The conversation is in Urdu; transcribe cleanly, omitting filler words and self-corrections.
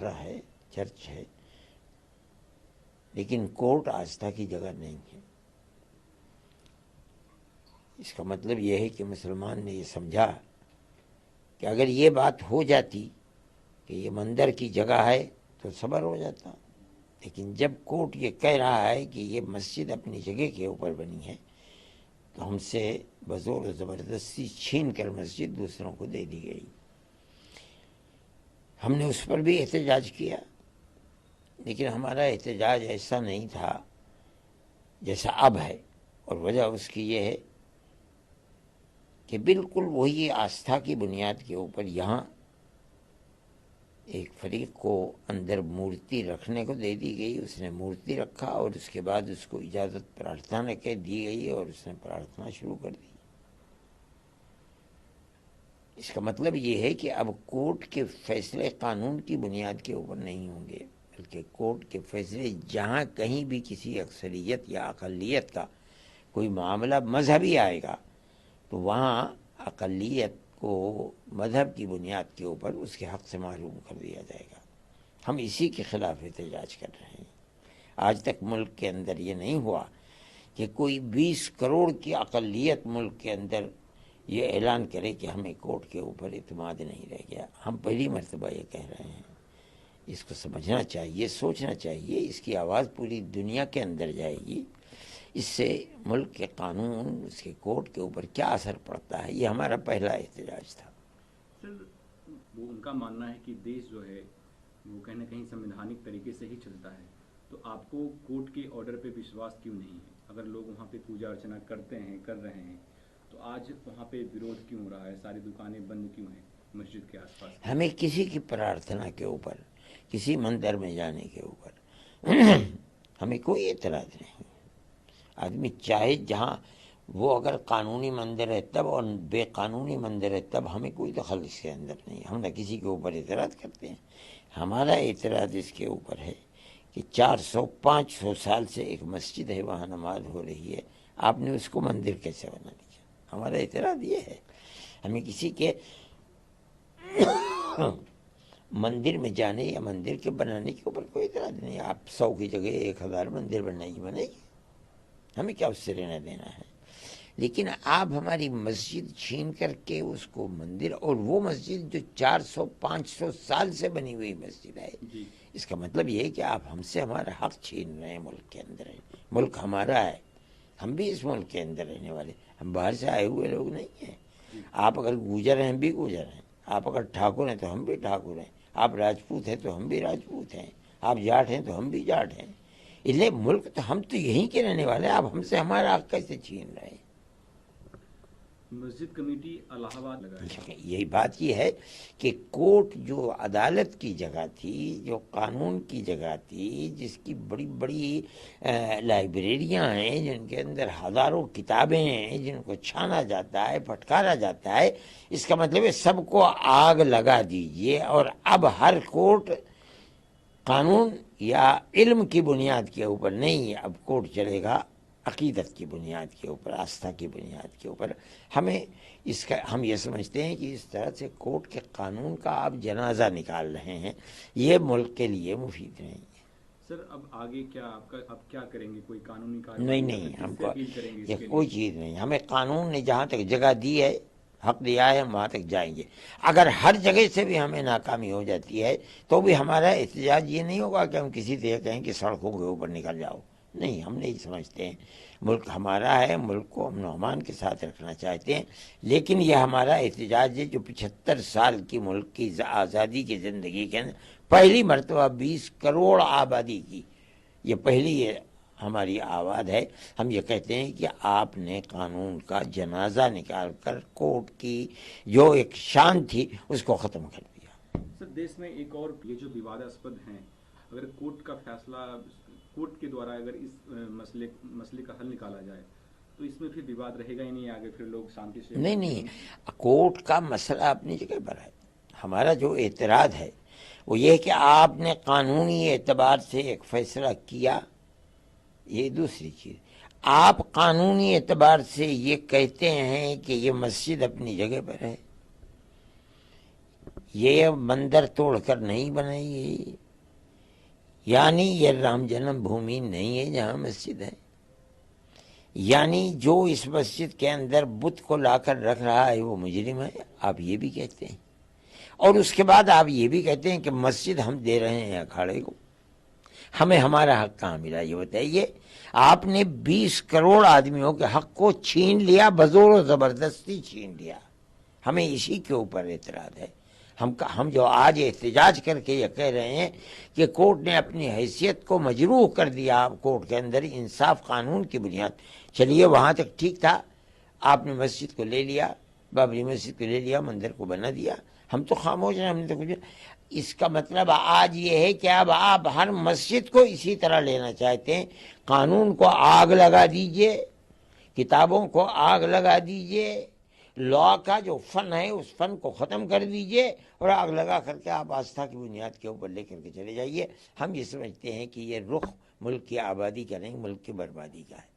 گرودوارا ہے، چرچ ہے، لیکن کورٹ آستھا کی جگہ نہیں ہے۔ اس کا مطلب یہ ہے کہ مسلمان نے یہ سمجھا کہ اگر یہ بات ہو جاتی کہ یہ مندر کی جگہ ہے تو صبر ہو جاتا، لیکن جب کورٹ یہ کہہ رہا ہے کہ یہ مسجد اپنی جگہ کے اوپر بنی ہے تو ہم سے بزور و زبردستی چھین کر مسجد دوسروں کو دے دی گئی۔ ہم نے اس پر بھی احتجاج کیا، لیکن ہمارا احتجاج ایسا نہیں تھا جیسا اب ہے، اور وجہ اس کی یہ ہے کہ بالکل وہی آستھا کی بنیاد کے اوپر یہاں ایک فریق کو اندر مورتی رکھنے کو دے دی گئی، اس نے مورتی رکھا اور اس کے بعد اس کو اجازت پرارتھنا کے دی گئی اور اس نے پرارتھنا شروع کر دی۔ اس کا مطلب یہ ہے کہ اب کورٹ کے فیصلے قانون کی بنیاد کے اوپر نہیں ہوں گے، بلکہ کورٹ کے فیصلے جہاں کہیں بھی کسی اکثریت یا اقلیت کا کوئی معاملہ مذہبی آئے گا تو وہاں اقلیت کو مذہب کی بنیاد کے اوپر اس کے حق سے محروم کر دیا جائے گا۔ ہم اسی کے خلاف احتجاج کر رہے ہیں۔ آج تک ملک کے اندر یہ نہیں ہوا کہ کوئی 20 کروڑ کی اقلیت ملک کے اندر یہ اعلان کرے کہ ہمیں کورٹ کے اوپر اعتماد نہیں رہ گیا۔ ہم پہلی مرتبہ یہ کہہ رہے ہیں۔ اس کو سمجھنا چاہیے، سوچنا چاہیے، اس کی آواز پوری دنیا کے اندر جائے گی۔ اس سے ملک کے قانون، اس کے کورٹ کے اوپر کیا اثر پڑتا ہے، یہ ہمارا پہلا احتجاج تھا۔ سر، وہ ان کا ماننا ہے کہ دیش جو ہے وہ کہیں نہ کہیں سنویدھانک طریقے سے ہی چلتا ہے، تو آپ کو کورٹ کے آرڈر پہ وشواس کیوں نہیں ہے؟ اگر لوگ وہاں پہ پوجا ارچنا کرتے ہیں، کر رہے ہیں، تو آج وہاں پہ وروڈ کیوں ہو رہا ہے؟ ساری دکانیں بند کیوں ہیں مسجد کے آس پاس؟ ہمیں کسی کی پرارتھنا کے اوپر، کسی مندر میں جانے کے اوپر ہمیں کوئی اعتراض نہیں۔ آدمی چاہے جہاں، وہ اگر قانونی مندر ہے تب اور بے قانونی مندر ہے تب ہمیں کوئی دخل اس کے اندر نہیں۔ ہم نہ کسی کے اوپر اعتراض کرتے ہیں۔ ہمارا اعتراض اس کے اوپر ہے کہ 400-500 سال سے ایک مسجد ہے، وہاں نماز ہو رہی ہے، آپ نے اس کو مندر کیسے بنا دیا؟ ہمارا اعتراض یہ ہے۔ ہمیں کسی کے مندر میں جانے یا مندر کے بنانے کے اوپر کوئی اعتراض نہیں۔ آپ 100 کی جگہ 1000 مندر بنے گی، ہمیں کیا اس سے لینا دینا ہے؟ لیکن آپ ہماری مسجد چھین کر کے اس کو مندر، اور وہ مسجد جو 400-500 سال سے بنی ہوئی مسجد ہے، اس کا مطلب یہ ہے کہ آپ ہم سے ہمارا حق چھین رہے ہیں۔ ملک کے اندر ہے، ملک ہمارا ہے، ہم بھی اس ملک کے اندر رہنے والے، ہم باہر سے آئے ہوئے لوگ نہیں ہیں۔ آپ اگر گوجر ہیں، ہم بھی گوجر ہیں، آپ اگر ٹھاکر ہیں تو ہم بھی ٹھاکر ہیں، آپ راجپوت ہیں تو ہم بھی راجپوت ہیں، آپ جاٹ ہیں تو ہم بھی جاٹ ہیں۔ اس لیے ملک تو ہم تو یہیں کے رہنے والے ہیں، آپ ہم سے ہمارا حق کیسے چھین رہے ہیں؟ مسجد کمیٹی الہ آباد لگا ہے۔ یہی بات یہ ہے کہ کورٹ جو عدالت کی جگہ تھی، جو قانون کی جگہ تھی، جس کی بڑی بڑی لائبریریاں ہیں، جن کے اندر ہزاروں کتابیں ہیں، جن کو چھانا جاتا ہے، پھٹکارا جاتا ہے، اس کا مطلب ہے سب کو آگ لگا دیجئے، اور اب ہر کورٹ قانون یا علم کی بنیاد کے اوپر نہیں، اب کورٹ چلے گا عقیدت کی بنیاد کے اوپر، آستھا کی بنیاد کے اوپر۔ ہم یہ سمجھتے ہیں کہ اس طرح سے کورٹ کے قانون کا آپ جنازہ نکال رہے ہیں، یہ ملک کے لیے مفید نہیں ہے۔ سر، اب آگے کیا آپ کیا کریں گے؟ کوئی قانونی نہیں، ہم کو کریں گے یہ کوئی چیز نہیں۔ ہمیں قانون نے جہاں تک جگہ دی ہے، حق دیا ہے، ہم وہاں تک جائیں گے۔ اگر ہر جگہ سے بھی ہمیں ناکامی ہو جاتی ہے تو بھی ہمارا احتجاج یہ نہیں ہوگا کہ ہم کسی سے کہیں کہ سڑکوں کے اوپر نکل جاؤ۔ نہیں، ہم نہیں سمجھتے ہیں۔ ملک ہمارا ہے، ملک کو امن و امان کے ساتھ رکھنا چاہتے ہیں، لیکن یہ ہمارا احتجاج ہے جو 75 سال کی ملک کی آزادی کی زندگی کے اندر پہلی مرتبہ 20 کروڑ آبادی کی یہ پہلی ہماری آواز ہے۔ ہم یہ کہتے ہیں کہ آپ نے قانون کا جنازہ نکال کر کورٹ کی جو ایک شان تھی اس کو ختم کر دیا۔ سر، دیش میں ایک اور یہ جو وواداسپد ہیں، اگر کورٹ کا فیصلہ، کورٹ کے دوارا اگر اس مسئلے کا حل نکالا جائے تو اس میں پھر وواد رہے گا ہی نہیں، آگے پھر لوگ شانتی سے۔ نہیں، کورٹ کا مسئلہ اپنی جگہ پر ہے۔ ہمارا جو اعتراض ہے وہ یہ کہ آپ نے قانونی اعتبار سے ایک فیصلہ کیا، یہ دوسری چیز۔ آپ قانونی اعتبار سے یہ کہتے ہیں کہ یہ مسجد اپنی جگہ پر ہے، یہ مندر توڑ کر نہیں بنائی گئی، یعنی یہ رام جنم بھومی نہیں ہے جہاں مسجد ہے، یعنی جو اس مسجد کے اندر بت کو لا کر رکھ رہا ہے وہ مجرم ہے، آپ یہ بھی کہتے ہیں۔ اور اس کے بعد آپ یہ بھی کہتے ہیں کہ مسجد ہم دے رہے ہیں اکھاڑے کو، ہمیں ہمارا حق کہاں ملا یہ بتائیے۔ آپ نے 20 کروڑ آدمیوں کے حق کو چھین لیا، بزور و زبردستی چھین لیا۔ ہمیں اسی کے اوپر اعتراض ہے۔ ہم جو آج احتجاج کر کے یہ کہہ رہے ہیں کہ کورٹ نے اپنی حیثیت کو مجروح کر دیا، کورٹ کے اندر انصاف قانون کی بنیاد، چلیے وہاں تک ٹھیک تھا، آپ نے مسجد کو لے لیا، بابری مسجد کو لے لیا، مندر کو بنا دیا، ہم تو خاموش ہیں، ہم نے تو کچھ۔ اس کا مطلب آج یہ ہے کہ اب آپ ہر مسجد کو اسی طرح لینا چاہتے ہیں، قانون کو آگ لگا دیجئے، کتابوں کو آگ لگا دیجئے، لا کا جو فن ہے اس فن کو ختم کر دیجئے، اور آگ لگا کر کے آپ آستھا کی بنیاد کے اوپر لے کر کے چلے جائیے۔ ہم یہ سمجھتے ہیں کہ یہ رخ ملک کی آبادی کا نہیں، ملک کی بربادی کا ہے۔